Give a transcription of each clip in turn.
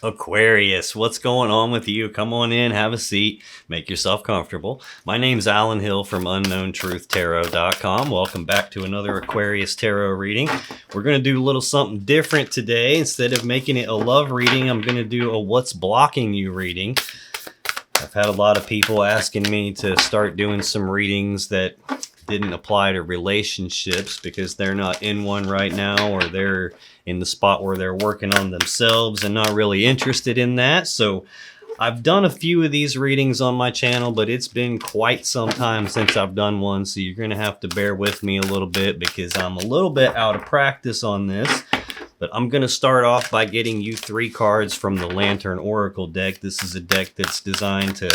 Aquarius, what's going on with you? Come on in, have a seat, make yourself comfortable. My name's Alan Hill from UnknownTruthTarot.com. Welcome back to another Aquarius Tarot reading. We're going to do a little something different today. Instead of making it a love reading, I'm going to do a what's blocking you reading. I've had a lot of people asking me to start doing some readings that didn't apply to relationships because they're not in one right now, or they're in the spot where they're working on themselves and not really interested in that. So I've done a few of these readings on my channel, but it's been quite some time since I've done one. So you're going to have to bear with me a little bit because I'm a little bit out of practice on this. But I'm going to start off by getting you 3 cards from the Lantern Oracle deck. This is a deck that's designed to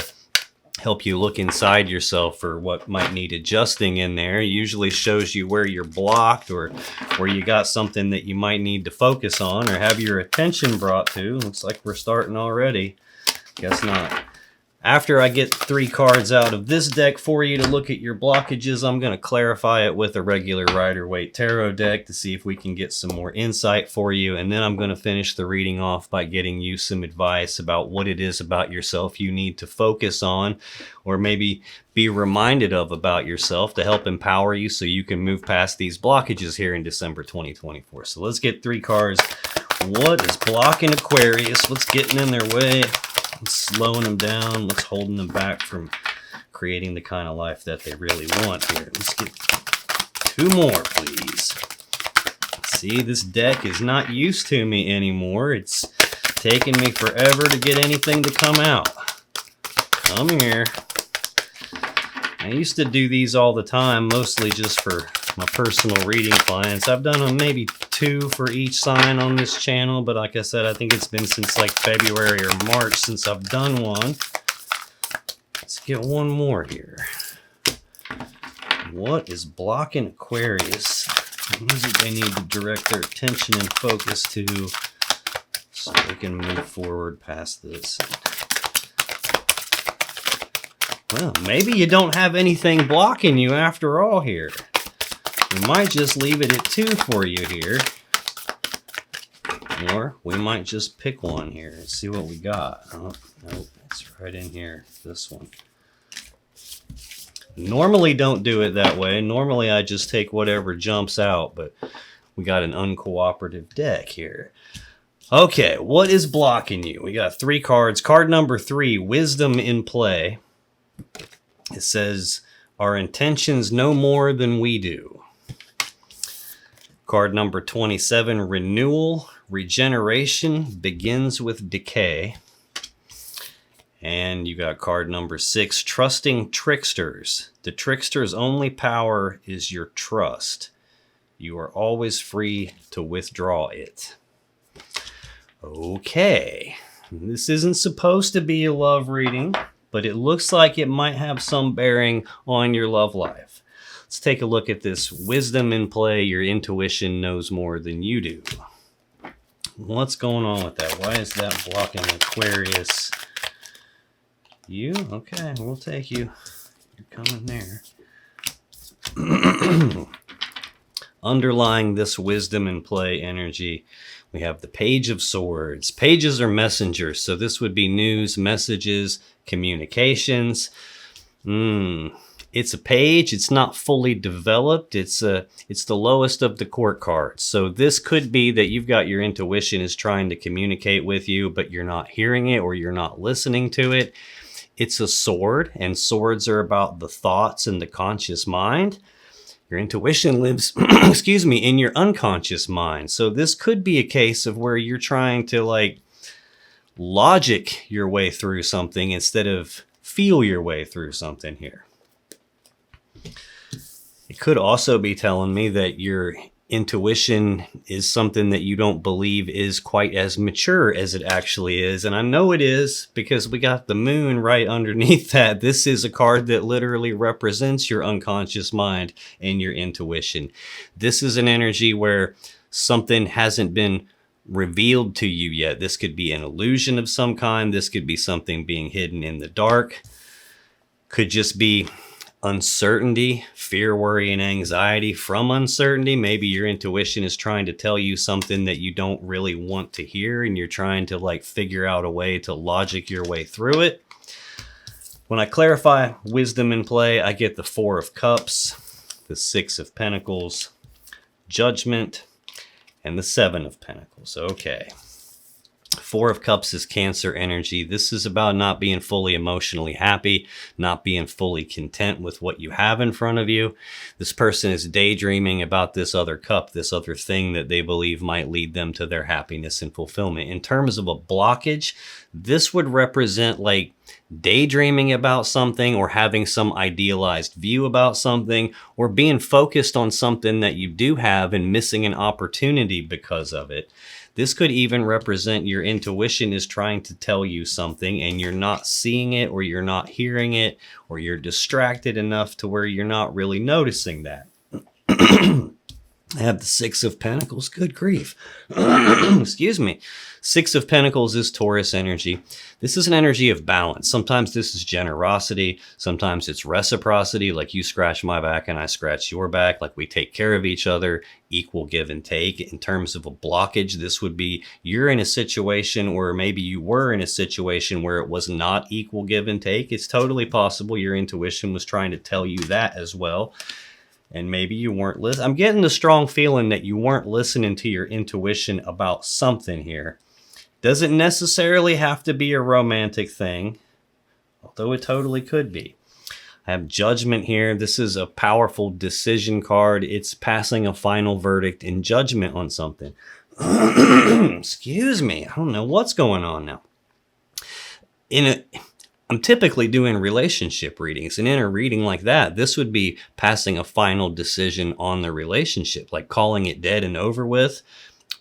help you look inside yourself for what might need adjusting in there. It usually shows you where you're blocked or where you got something that you might need to focus on or have your attention brought to. Looks like we're starting already. Guess not. After I get 3 cards out of this deck for you to look at your blockages, I'm going to clarify it with a regular Rider-Waite tarot deck to see if we can get some more insight for you. And then I'm going to finish the reading off by getting you some advice about what it is about yourself you need to focus on, or maybe be reminded of about yourself to help empower you so you can move past these blockages here in December 2024. So let's get 3 cards. What is blocking Aquarius? What's getting in their way? What's slowing them down? What's holding them back from creating the kind of life that they really want here? Let's get 2 more, please. See, this deck is not used to me anymore. It's taken me forever to get anything to come out. Come here. I used to do these all the time, mostly just for my personal reading clients. I've done them maybe 2 for each sign on this channel, but like I said, I think it's been since like February or March since I've done one. Let's get 1 more here. What is blocking Aquarius? What is it they need to direct their attention and focus to so we can move forward past this? Well, maybe you don't have anything blocking you after all here. We might just leave it at 2 for you here. Or we might just pick one here and see what we got. Oh, nope, it's right in here. This one. Normally don't do it that way. Normally I just take whatever jumps out, but we got an uncooperative deck here. Okay, what is blocking you? We got 3 cards. Card number 3, Wisdom in Play. It says, our intentions know more than we do. Card number 27, Renewal. Regeneration begins with decay. And you got card number 6, Trusting Tricksters. The trickster's only power is your trust. You are always free to withdraw it. Okay, this isn't supposed to be a love reading, but it looks like it might have some bearing on your love life. Let's take a look at this. Wisdom in Play. Your intuition knows more than you do. What's going on with that? Why is that blocking Aquarius? You? Okay, we'll take you. You're coming there. Underlying this Wisdom in Play energy, we have the Page of Swords. Pages are messengers, so this would be news, messages, communications. It's a page. It's not fully developed. It's the lowest of the court cards. So this could be that you've got your intuition is trying to communicate with you, but you're not hearing it or you're not listening to it. It's a sword, and swords are about the thoughts and the conscious mind. Your intuition lives, excuse me, in your unconscious mind. So this could be a case of where you're trying to like logic your way through something instead of feel your way through something here. It could also be telling me that your intuition is something that you don't believe is quite as mature as it actually is. And I know it is because we got the moon right underneath that. This is a card that literally represents your unconscious mind and your intuition. This is an energy where something hasn't been revealed to you yet. This could be an illusion of some kind. This could be something being hidden in the dark. Could just be uncertainty, fear, worry, and anxiety from uncertainty. Maybe your intuition is trying to tell you something that you don't really want to hear, and you're trying to like figure out a way to logic your way through it. When I clarify wisdom in play, I get the Four of Cups, the Six of Pentacles, Judgment, and the Seven of Pentacles. Okay. Four of Cups is Cancer energy. This is about not being fully emotionally happy, not being fully content with what you have in front of you. This person is daydreaming about this other cup, this other thing that they believe might lead them to their happiness and fulfillment. In terms of a blockage, this would represent like daydreaming about something, or having some idealized view about something, or being focused on something that you do have and missing an opportunity because of it. This could even represent your intuition is trying to tell you something and you're not seeing it, or you're not hearing it, or you're distracted enough to where you're not really noticing that. I have the Six of Pentacles. Good grief. Excuse me. Six of Pentacles is Taurus energy. This is an energy of balance. Sometimes this is generosity. Sometimes it's reciprocity, like you scratch my back and I scratch your back, like we take care of each other, equal give and take. In terms of a blockage, this would be you're in a situation, or maybe you were in a situation where it was not equal give and take. It's totally possible your intuition was trying to tell you that as well. And maybe you weren't listening. I'm getting the strong feeling that you weren't listening to your intuition about something here. Doesn't necessarily have to be a romantic thing, although it totally could be. I have Judgment here. This is a powerful decision card. It's passing a final verdict in judgment on something. Excuse me. I don't know what's going on now. I'm typically doing relationship readings, and in a reading like that, this would be passing a final decision on the relationship, like calling it dead and over with,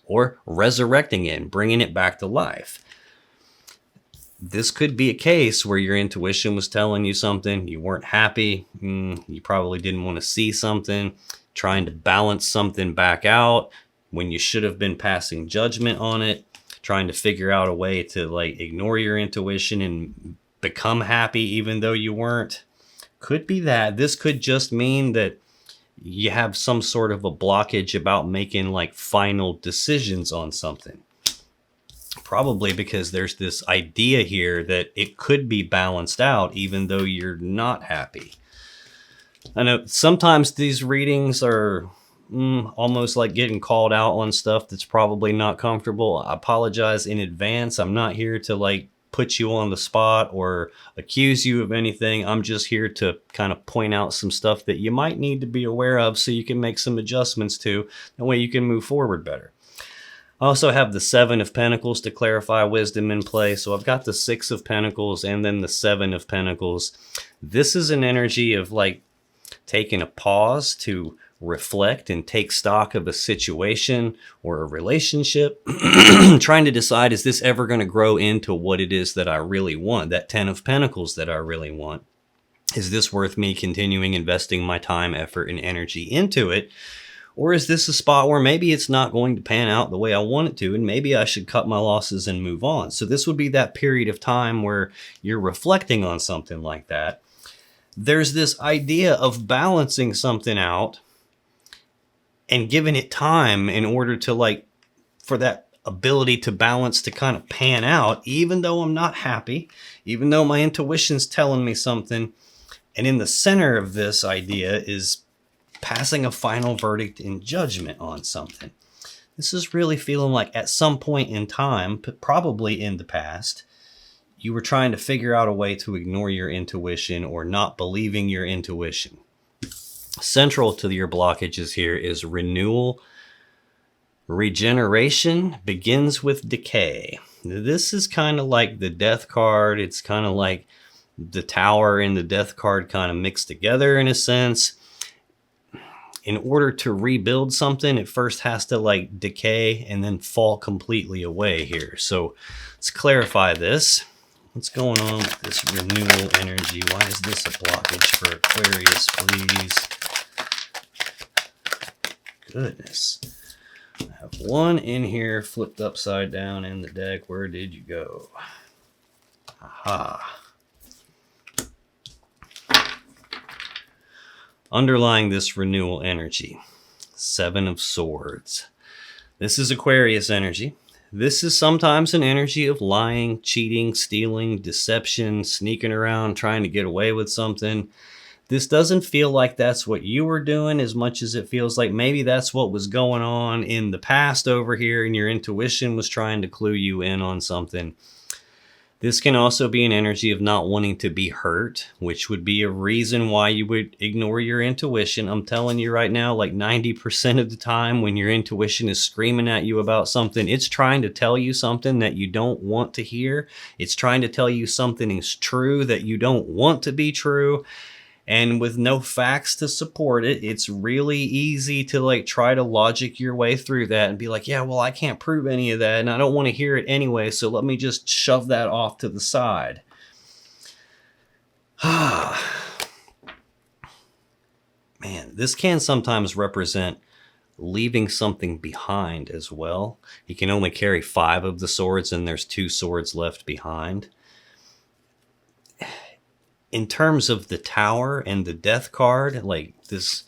or resurrecting it and bringing it back to life. This could be a case where your intuition was telling you something, you weren't happy, you probably didn't want to see something, trying to balance something back out when you should have been passing judgment on it, trying to figure out a way to like ignore your intuition and become happy even though you weren't. Could be that. This could just mean that you have some sort of a blockage about making like final decisions on something. Probably because there's this idea here that it could be balanced out even though you're not happy. I know sometimes these readings are almost like getting called out on stuff that's probably not comfortable. I apologize in advance. I'm not here to like put you on the spot or accuse you of anything. I'm just here to kind of point out some stuff that you might need to be aware of so you can make some adjustments to. That way you can move forward better. I also have the Seven of Pentacles to clarify wisdom in play. So I've got the Six of Pentacles and then the Seven of Pentacles. This is an energy of like taking a pause to reflect and take stock of a situation or a relationship, trying to decide, is this ever going to grow into what it is that I really want? That Ten of Pentacles that I really want. Is this worth me continuing investing my time, effort, and energy into it? Or is this a spot where maybe it's not going to pan out the way I want it to, and maybe I should cut my losses and move on? So this would be that period of time where you're reflecting on something like that. There's this idea of balancing something out and giving it time in order to like, for that ability to balance to kind of pan out, even though I'm not happy, even though my intuition's telling me something. And in the center of this idea is passing a final verdict in judgment on something. This is really feeling like at some point in time, probably in the past, you were trying to figure out a way to ignore your intuition or not believing your intuition. Central to your blockages here is renewal. Regeneration begins with decay. This is kind of like the death card. It's kind of like the tower and the death card kind of mixed together in a sense. In order to rebuild something, it first has to like decay and then fall completely away here. So let's clarify this. What's going on with this renewal energy? Why is this a blockage for Aquarius, please? Goodness. I have one in here flipped upside down in the deck. Where did you go? Aha. Underlying this renewal energy, Seven of Swords. This is Aquarius energy. This is sometimes an energy of lying, cheating, stealing, deception, sneaking around, trying to get away with something. This doesn't feel like that's what you were doing as much as it feels like maybe that's what was going on in the past over here and your intuition was trying to clue you in on something. This can also be an energy of not wanting to be hurt, which would be a reason why you would ignore your intuition. I'm telling you right now, like 90% of the time when your intuition is screaming at you about something, it's trying to tell you something that you don't want to hear. It's trying to tell you something is true that you don't want to be true. And with no facts to support it, it's really easy to like try to logic your way through that and be like, yeah, well, I can't prove any of that and I don't want to hear it anyway, so let me just shove that off to the side. Man, this can sometimes represent leaving something behind as well. You can only carry 5 of the swords and there's 2 swords left behind. In terms of the Tower and the Death card, like this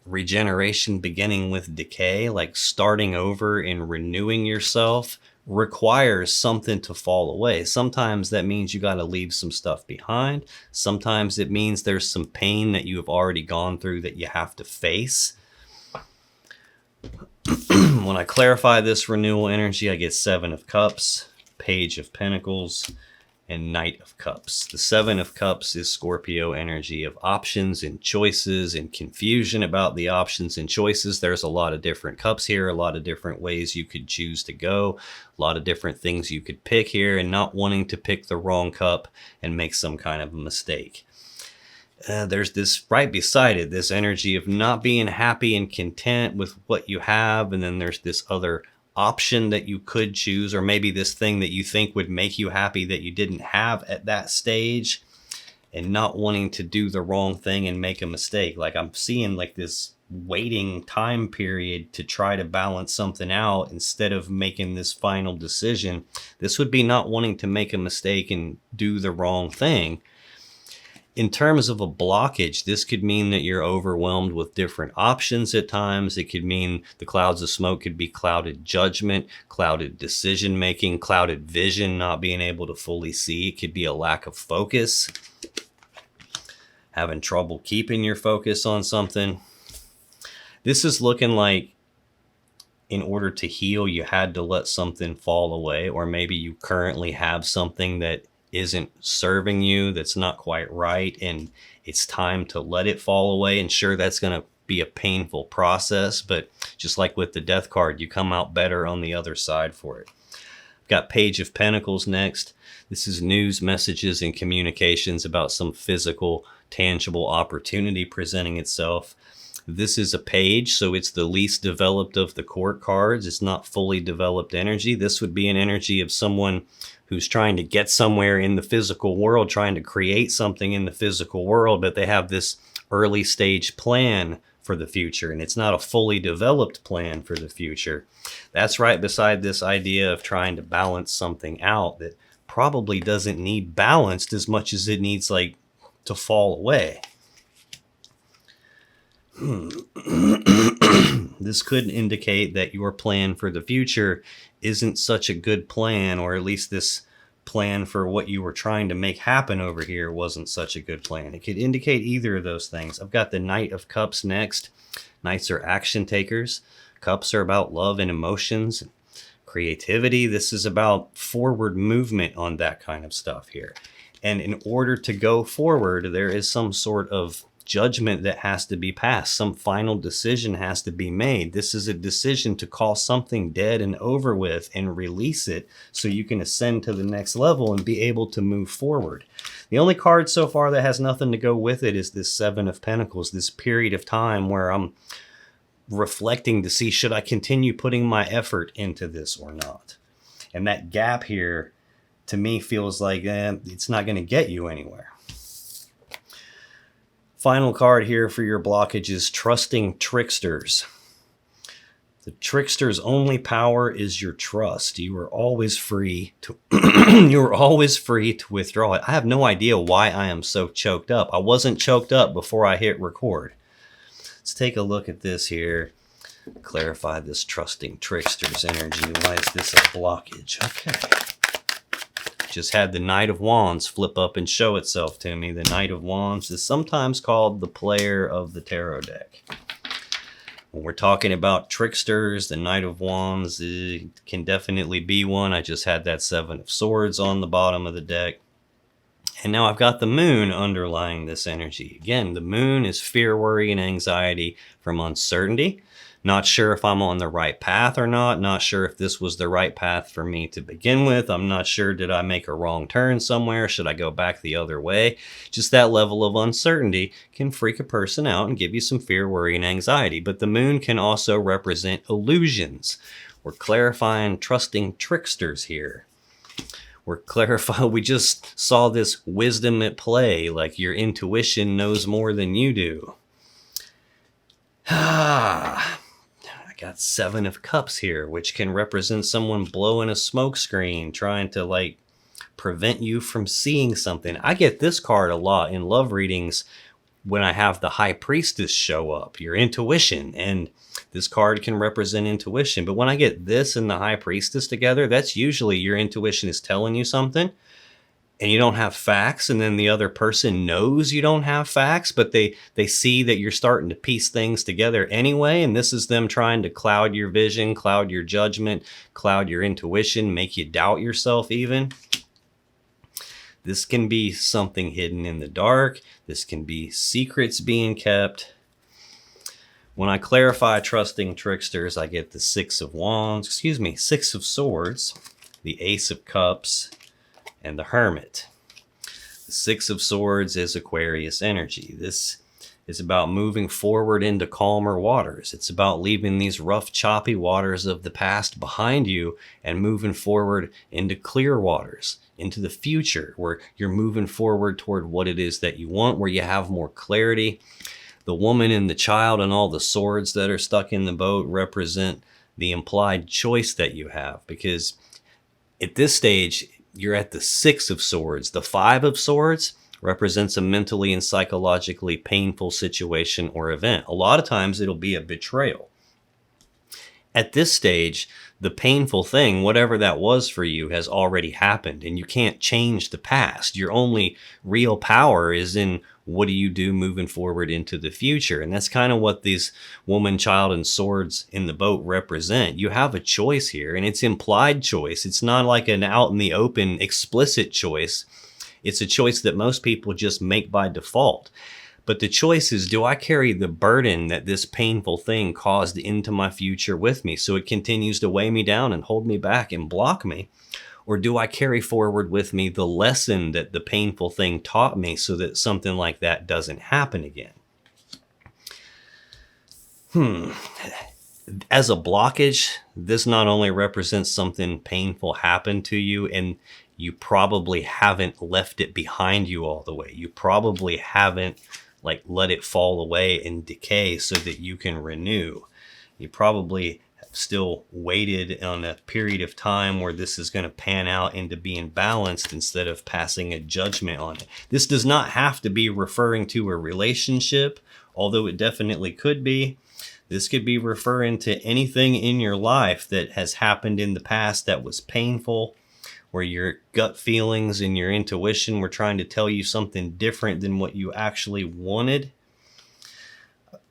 regeneration beginning with decay, like starting over and renewing yourself requires something to fall away. Sometimes that means you got to leave some stuff behind. Sometimes it means there's some pain that you have already gone through that you have to face. When I clarify this renewal energy, I get 7 of Cups, Page of Pentacles, and Knight of Cups. The 7 of Cups is Scorpio energy of options and choices and confusion about the options and choices. There's a lot of different cups here, a lot of different ways you could choose to go, a lot of different things you could pick here, and not wanting to pick the wrong cup and make some kind of a mistake. There's this right beside it, this energy of not being happy and content with what you have, and then there's this other option that you could choose, or maybe this thing that you think would make you happy that you didn't have at that stage, and not wanting to do the wrong thing and make a mistake. Like I'm seeing like this waiting time period to try to balance something out instead of making this final decision. This would be not wanting to make a mistake and do the wrong thing. In terms of a blockage, this could mean that you're overwhelmed with different options at times. It could mean the clouds of smoke could be clouded judgment, clouded decision making, clouded vision, not being able to fully see. It could be a lack of focus, having trouble keeping your focus on something. This is looking like in order to heal, you had to let something fall away, or maybe you currently have something that isn't serving you, that's not quite right, and it's time to let it fall away. And sure, that's going to be a painful process, but just like with the Death card, you come out better on the other side for it. I've got Page of Pentacles next. This is news, messages, and communications about some physical, tangible opportunity presenting itself. This is a page, so it's the least developed of the court cards. It's not fully developed energy. This would be an energy of someone who's trying to get somewhere in the physical world, trying to create something in the physical world, but they have this early stage plan for the future, and it's not a fully developed plan for the future. That's right beside this idea of trying to balance something out that probably doesn't need balanced as much as it needs like to fall away. This could indicate that your plan for the future isn't such a good plan, or at least this plan for what you were trying to make happen over here wasn't such a good plan. It could indicate either of those things. I've got the Knight of Cups next. Knights are action takers. Cups are about love and emotions, creativity. This is about forward movement on that kind of stuff here. And in order to go forward, there is some sort of judgment that has to be passed. Some final decision has to be made. This is a decision to call something dead and over with and release it so you can ascend to the next level and be able to move forward. The only card so far that has nothing to go with it is this 7 of Pentacles, this period of time where I'm reflecting to see, should I continue putting my effort into this or not? And that gap here to me feels like it's not going to get you anywhere. Final card here for your blockage is Trusting Tricksters. The trickster's only power is your trust. You are always free to you are always free to withdraw it. I have no idea why I am so choked up. I wasn't choked up before I hit record. Let's take a look at this here. Clarify this trusting trickster's energy. Why is this a blockage? Okay. Just had the Knight of Wands flip up and show itself to me. The Knight of Wands is sometimes called the player of the tarot deck. When we're talking about tricksters, the Knight of Wands can definitely be one. I just had that Seven of Swords on the bottom of the deck. And now I've got the Moon underlying this energy. Again, the Moon is fear, worry, and anxiety from uncertainty. Not sure if I'm on the right path or not. Not sure if this was the right path for me to begin with. I'm not sure, did I make a wrong turn somewhere? Should I go back the other way? Just that level of uncertainty can freak a person out and give you some fear, worry, and anxiety. But the Moon can also represent illusions. We're clarifying trusting tricksters here. We just saw this wisdom at play, like your intuition knows more than you do. I got Seven of Cups here, which can represent someone blowing a smoke screen, trying to prevent you from seeing something. I get this card a lot in love readings when I have the High Priestess show up, your intuition, and this card can represent intuition. But when I get this and the High Priestess together, that's usually your intuition is telling you something and you don't have facts, and then the other person knows you don't have facts, but they see that you're starting to piece things together anyway, and this is them trying to cloud your vision, cloud your judgment, cloud your intuition, make you doubt yourself even. This can be something hidden in the dark. This can be secrets being kept. When I clarify trusting tricksters, I get the Six of Swords, the Ace of Cups, and the Hermit. The Six of Swords is Aquarius energy. This is about moving forward into calmer waters. It's about leaving these rough, choppy waters of the past behind you and moving forward into clear waters, into the future, where you're moving forward toward what it is that you want, where you have more clarity. The woman and the child and all the swords that are stuck in the boat represent the implied choice that you have, because at this stage, you're at the Six of Swords. The Five of Swords represents a mentally and psychologically painful situation or event. A lot of times it'll be a betrayal. At this stage, the painful thing, whatever that was for you, has already happened, and you can't change the past. Your only real power is in what do you do moving forward into the future. And that's kind of what these woman, child, and swords in the boat represent. You have a choice here, and it's implied choice. It's not like an out in the open explicit choice. It's a choice that most people just make by default. But the choice is, do I carry the burden that this painful thing caused into my future with me, so it continues to weigh me down and hold me back and block me? Or do I carry forward with me the lesson that the painful thing taught me, so that something like that doesn't happen again? As a blockage, this not only represents something painful happened to you, and you probably haven't left it behind you all the way. You probably haven't let it fall away and decay so that you can renew. You probably have still waited on a period of time where this is going to pan out into being balanced instead of passing a judgment on it. This does not have to be referring to a relationship, although it definitely could be. This could be referring to anything in your life that has happened in the past that was painful, where your gut feelings and your intuition were trying to tell you something different than what you actually wanted.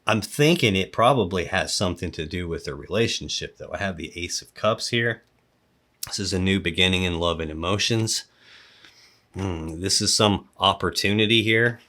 I'm thinking it probably has something to do with a relationship, though. I have the Ace of Cups here. This is a new beginning in love and emotions. This is some opportunity here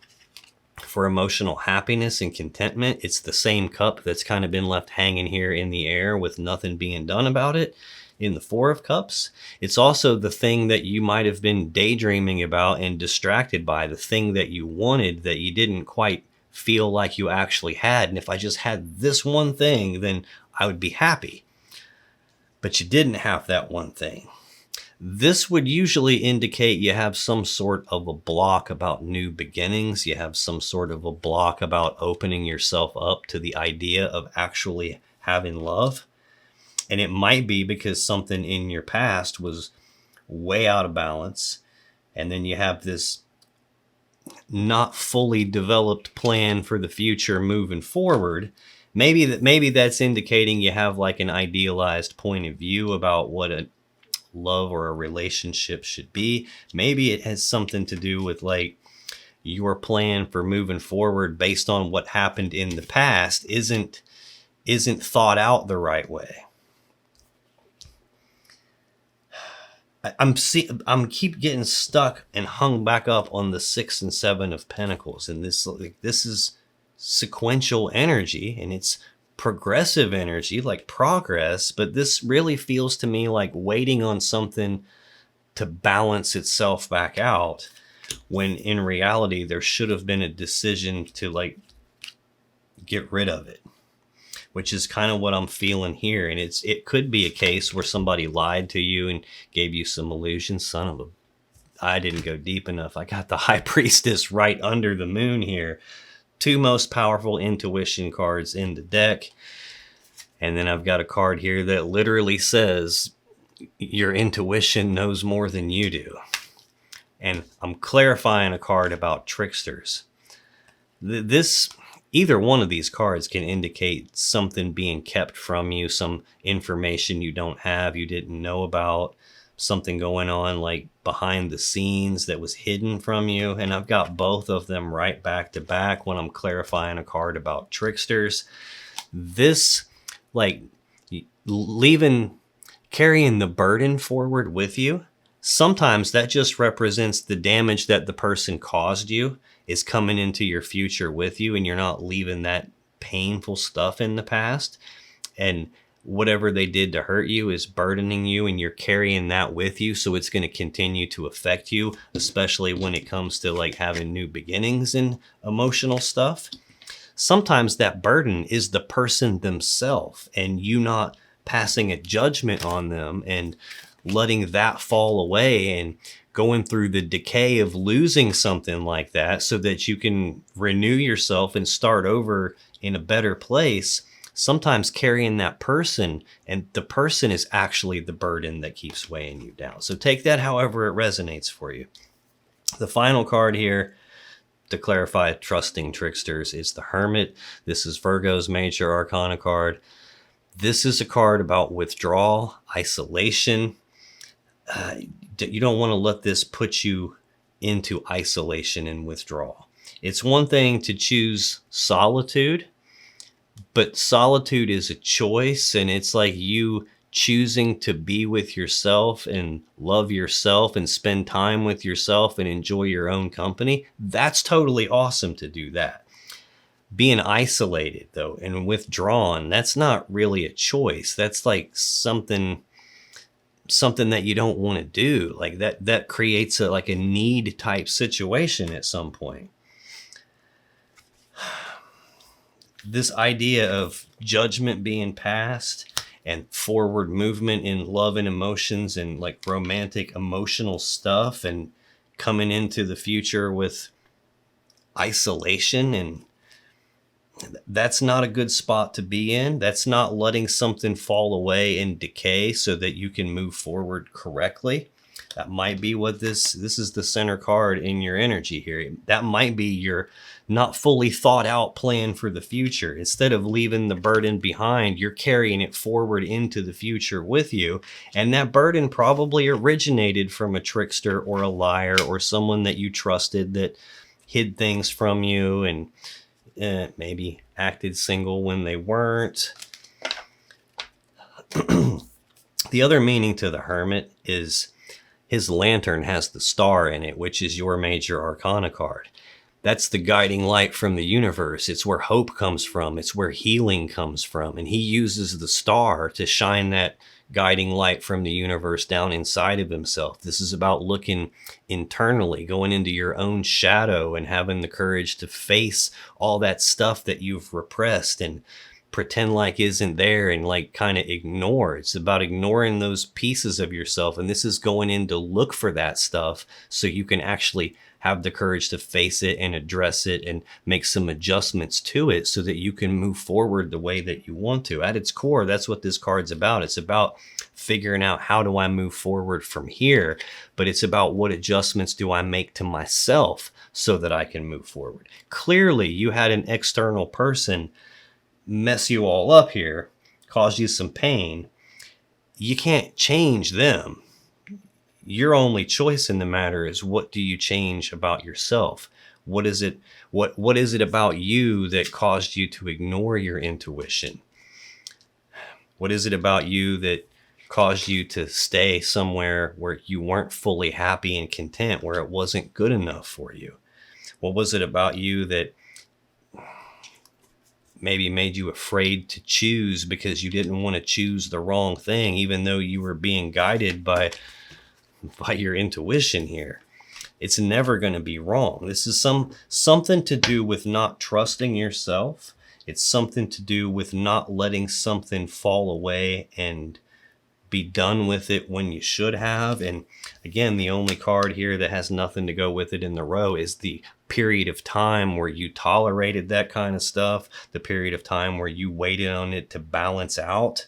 for emotional happiness and contentment. It's the same cup that's kind of been left hanging here in the air with nothing being done about it. In the Four of Cups, it's also the thing that you might have been daydreaming about and distracted by, the thing that you wanted that you didn't quite feel like you actually had. And if I just had this one thing, then I would be happy. But you didn't have that one thing. This would usually indicate you have some sort of a block about new beginnings. You have some sort of a block about opening yourself up to the idea of actually having love. And it might be because something in your past was way out of balance. And then you have this not fully developed plan for the future moving forward. Maybe that's indicating you have like an idealized point of view about what a love or a relationship should be. Maybe it has something to do with like your plan for moving forward based on what happened in the past isn't thought out the right way. I'm keep getting stuck and hung back up on the 6 and 7 of Pentacles, and this is sequential energy, and it's progressive energy, like progress, but this really feels to me like waiting on something to balance itself back out, when in reality there should have been a decision to like get rid of it, which is kind of what I'm feeling here. And it could be a case where somebody lied to you and gave you some illusion. I didn't go deep enough. I got the High Priestess right under the moon here. 2 most powerful intuition cards in the deck. And then I've got a card here that literally says your intuition knows more than you do. And I'm clarifying a card about tricksters. Either one of these cards can indicate something being kept from you, some information you don't have, you didn't know about, something going on like behind the scenes that was hidden from you. And I've got both of them right back to back when I'm clarifying a card about tricksters. This, like, carrying the burden forward with you, sometimes that just represents the damage that the person caused you is coming into your future with you, and you're not leaving that painful stuff in the past. And whatever they did to hurt you is burdening you, and you're carrying that with you. So it's going to continue to affect you, especially when it comes to like having new beginnings and emotional stuff. Sometimes that burden is the person themselves, and you not passing a judgment on them and letting that fall away and going through the decay of losing something like that so that you can renew yourself and start over in a better place. Sometimes carrying that person, and the person is actually the burden that keeps weighing you down. So take that however it resonates for you. The final card here to clarify trusting tricksters is the Hermit. This is Virgo's major arcana card. This is a card about withdrawal, isolation. You don't want to let this put you into isolation and withdrawal. It's one thing to choose solitude, but solitude is a choice, and it's like you choosing to be with yourself and love yourself and spend time with yourself and enjoy your own company. That's totally awesome to do that. Being isolated, though, and withdrawn, that's not really a choice. That's like something that you don't want to do. Like that creates a need type situation at some point. This idea of judgment being passed and forward movement in love and emotions and like romantic emotional stuff, and coming into the future with isolation, and that's not a good spot to be in. That's not letting something fall away and decay so that you can move forward correctly. That might be what this is, the center card in your energy here. That might be your not fully thought out plan for the future. Instead of leaving the burden behind, you're carrying it forward into the future with you. And that burden probably originated from a trickster or a liar or someone that you trusted that hid things from you and maybe acted single when they weren't. The other meaning to the Hermit is his lantern has the star in it, which is your major arcana card. That's the guiding light from the universe. It's where hope comes from. It's where healing comes from. And he uses the star to shine that guiding light from the universe down inside of himself. This is about looking internally, going into your own shadow and having the courage to face all that stuff that you've repressed, and pretend like isn't there and like kind of ignore. It's about ignoring those pieces of yourself. And this is going in to look for that stuff so you can actually have the courage to face it and address it and make some adjustments to it so that you can move forward the way that you want to. At its core, that's what this card's about. It's about figuring out, how do I move forward from here? But it's about, what adjustments do I make to myself so that I can move forward? Clearly, you had an external person mess you all up here, cause you some pain. You can't change them. Your only choice in the matter is, what do you change about yourself? What is it about you that caused you to ignore your intuition? What is it about you that caused you to stay somewhere where you weren't fully happy and content, where it wasn't good enough for you? What was it about you that maybe made you afraid to choose because you didn't want to choose the wrong thing, even though you were being guided by your intuition here? It's never going to be wrong. This is something to do with not trusting yourself. It's something to do with not letting something fall away and be done with it when you should have. And again, the only card here that has nothing to go with it in the row is the period of time where you tolerated that kind of stuff, the period of time where you waited on it to balance out,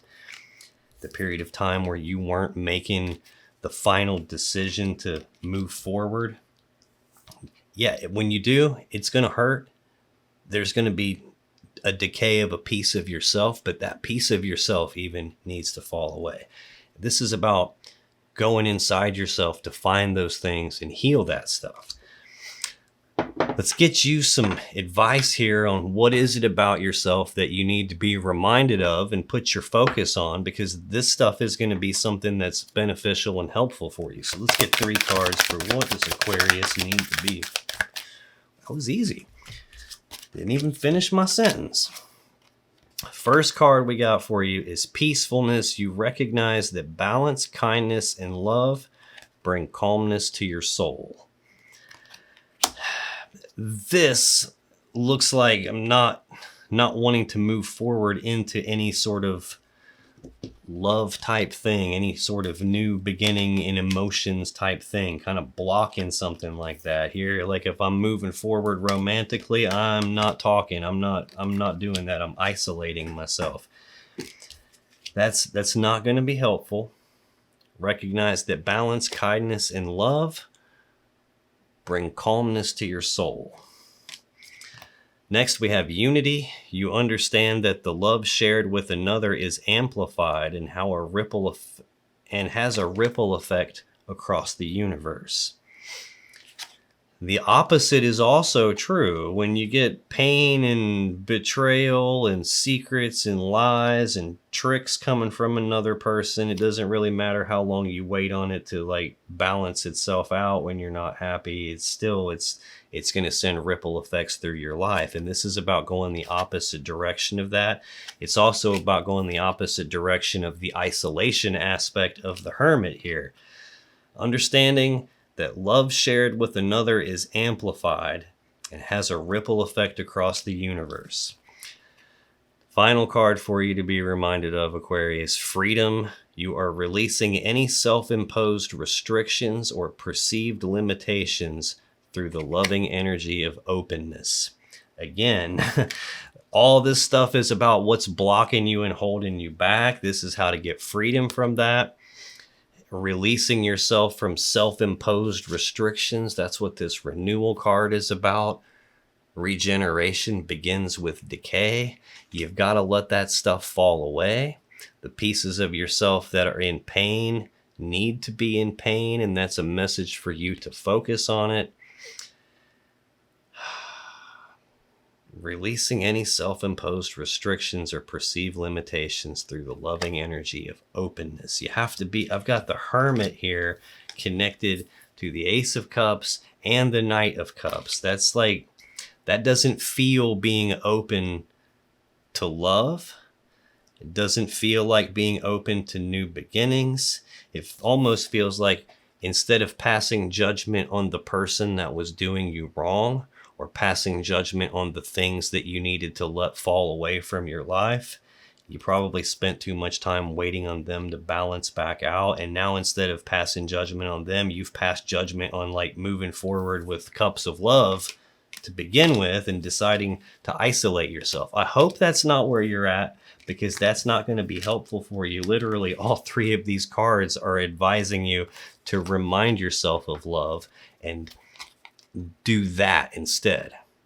the period of time where you weren't making the final decision to move forward. Yeah, when you do, it's going to hurt. There's going to be a decay of a piece of yourself, but that piece of yourself even needs to fall away. This is about going inside yourself to find those things and heal that stuff. Let's get you some advice here on what is it about yourself that you need to be reminded of and put your focus on, because this stuff is going to be something that's beneficial and helpful for you. So let's get 3 cards for what does Aquarius need to be. That was easy. Didn't even finish my sentence. First card we got for you is peacefulness. You recognize that balance, kindness, and love bring calmness to your soul. This looks like I'm not wanting to move forward into any sort of love type thing, any sort of new beginning in emotions type thing, kind of blocking something like that here. Like if I'm moving forward romantically, I'm not talking, I'm not doing that. I'm isolating myself. That's not going to be helpful. Recognize that balance, kindness, and love bring calmness to your soul. Next, we have unity. You understand that the love shared with another is amplified and has a ripple effect across the universe. The opposite is also true. When you get pain and betrayal and secrets and lies and tricks coming from another person, it doesn't really matter how long you wait on it to like balance itself out when you're not happy. It's going to send ripple effects through your life. And this is about going the opposite direction of that. It's also about going the opposite direction of the isolation aspect of the Hermit here. Understanding that love shared with another is amplified and has a ripple effect across the universe. Final card for you to be reminded of, Aquarius, freedom. You are releasing any self-imposed restrictions or perceived limitations through the loving energy of openness. Again, all this stuff is about what's blocking you and holding you back. This is how to get freedom from that. Releasing yourself from self-imposed restrictions. That's what this renewal card is about. Regeneration begins with decay. You've got to let that stuff fall away. The pieces of yourself that are in pain need to be in pain, and that's a message for you to focus on it. Releasing any self-imposed restrictions or perceived limitations through the loving energy of openness. You have to be, I've got the Hermit here connected to the Ace of Cups and the Knight of Cups. That's like, that doesn't feel being open to love. It doesn't feel like being open to new beginnings. It almost feels like instead of passing judgment on the person that was doing you wrong, or passing judgment on the things that you needed to let fall away from your life. You probably spent too much time waiting on them to balance back out. And now instead of passing judgment on them, you've passed judgment on like moving forward with cups of love to begin with and deciding to isolate yourself. I hope that's not where you're at, because that's not going to be helpful for you. Literally, all three of these cards are advising you to remind yourself of love and do that instead.